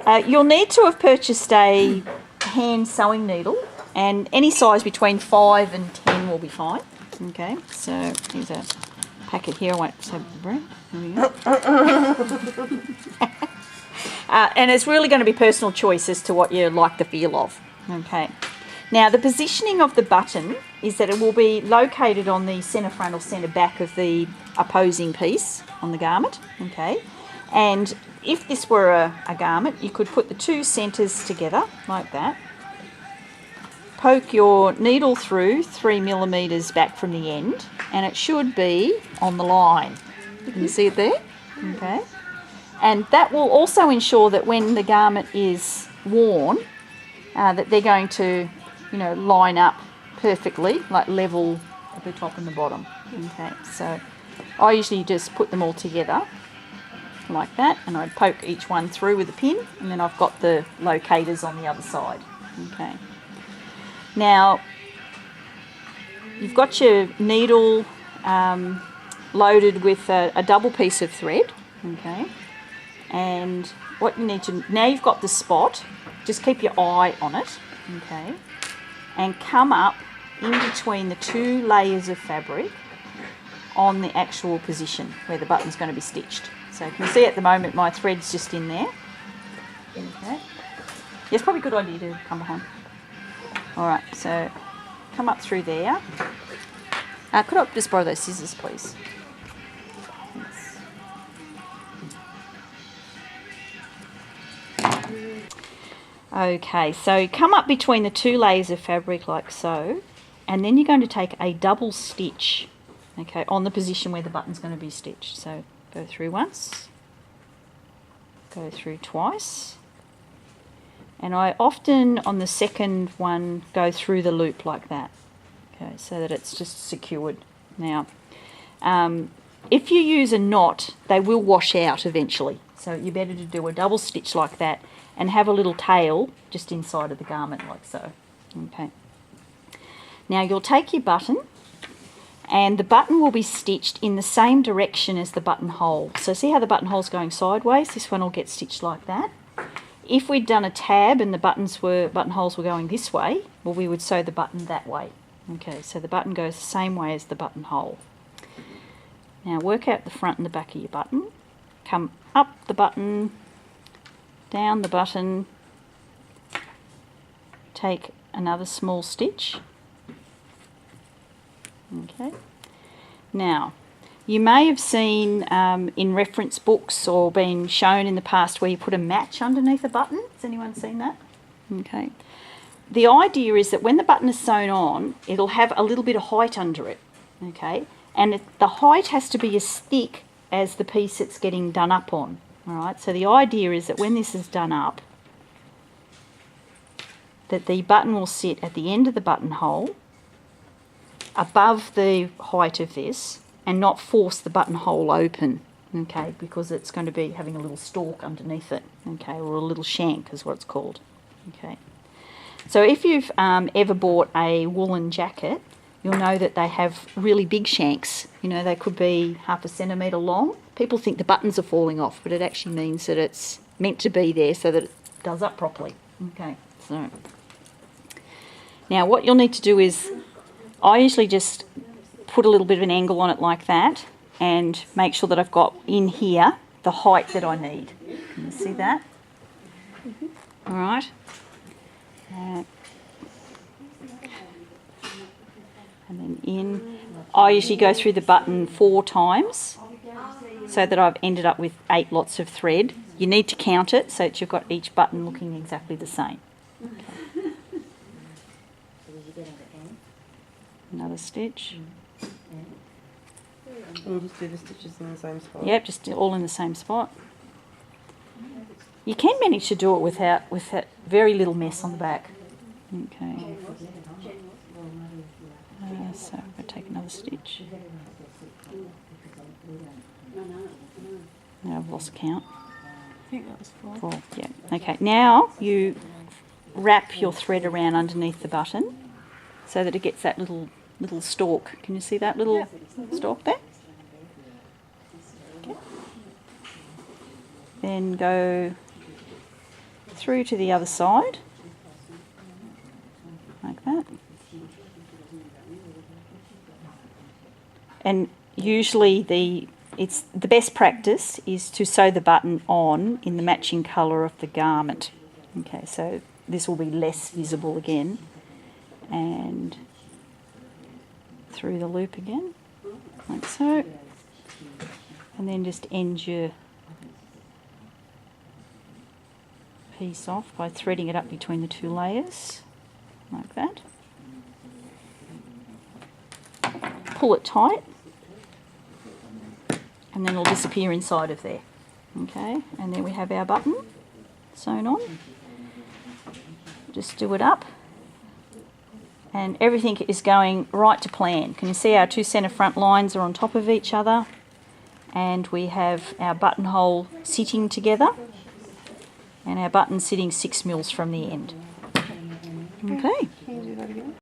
You'll need to have purchased a hand sewing needle, and any size between 5 and 10 will be fine. Okay, so here's a packet here. I won't say the brand. There we go. And it's really going to be personal choice as to what you like the feel of. Okay. Now the positioning of the button is that it will be located on the centre front or centre back of the opposing piece on the garment. Okay. And if this were a garment, you could put the two centres together like that. Poke your needle through 3 millimetres back from the end, and it should be on the line. Can you see it there? Okay. And that will also ensure that when the garment is worn, that they're going to, line up perfectly, like level at the top and the bottom. Okay. So I usually just put them all together like that, and I'd poke each one through with a pin, and then I've got the locators on the other side. Okay. Now, you've got your needle loaded with a double piece of thread, okay, and what you need to, now you've got the spot, just keep your eye on it, okay, and come up in between the two layers of fabric on the actual position where the button's going to be stitched. So you can see at the moment my thread's just in there. Okay. Yeah, it's probably a good idea to come behind. Alright, so come up through there. Could I just borrow those scissors, please? Thanks. Okay, so come up between the two layers of fabric like so, and then you're going to take a double stitch, okay, on the position where the button's going to be stitched. So go through once, go through twice, and I often on the second one go through the loop like that, okay, so that it's just secured. Now if you use a knot, they will wash out eventually, so you're better to do a double stitch like that and have a little tail just inside of the garment like so. Okay. Now you'll take your button, and the button will be stitched in the same direction as the buttonhole. So see how the buttonhole's going sideways? This one will get stitched like that. If we'd done a tab and the buttonholes were going this way, well, we would sew the button that way. Okay, so the button goes the same way as the buttonhole. Now work out the front and the back of your button. Come up the button, down the button, take another small stitch. Okay. Now, you may have seen in reference books or been shown in the past where you put a match underneath a button. Has anyone seen that? Okay. The idea is that when the button is sewn on, it'll have a little bit of height under it. Okay. And the height has to be as thick as the piece it's getting done up on. All right. So the idea is that when this is done up, that the button will sit at the end of the buttonhole, above the height of this, and not force the buttonhole open, okay, because it's going to be having a little stalk underneath it, okay, or a little shank is what it's called, okay. So if you've ever bought a woolen jacket, you'll know that they have really big shanks. They could be 1/2 centimetre long. People think the buttons are falling off, but it actually means that it's meant to be there so that it does up properly, okay. So now what you'll need to do is, I usually just put a little bit of an angle on it like that and make sure that I've got in here the height that I need. Can you see that? All right. And then in. I usually go through the button 4 times so that I've ended up with 8 lots of thread. You need to count it so that you've got each button looking exactly the same. Okay. Another stitch. And just do the stitches in the same spot? Yep, just all in the same spot. You can manage to do it with that very little mess on the back. Okay. So I'm going to take another stitch. Now I've lost count. I think that was 4. 4, yeah. Okay, now you wrap your thread around underneath the button so that it gets that little stalk. Can you see that little stalk there? Okay. Then go through to the other side, like that. And usually the best practice is to sew the button on in the matching colour of the garment. Okay, so this will be less visible again. And through the loop again, like so. And then just end your piece off by threading it up between the two layers, like that. Pull it tight, and then it'll disappear inside of there. Okay, and then we have our button sewn on. Just do it up, and everything is going right to plan. Can you see our two centre front lines are on top of each other, and we have our buttonhole sitting together, and our button sitting 6 mils from the end. Okay. Can you do that again?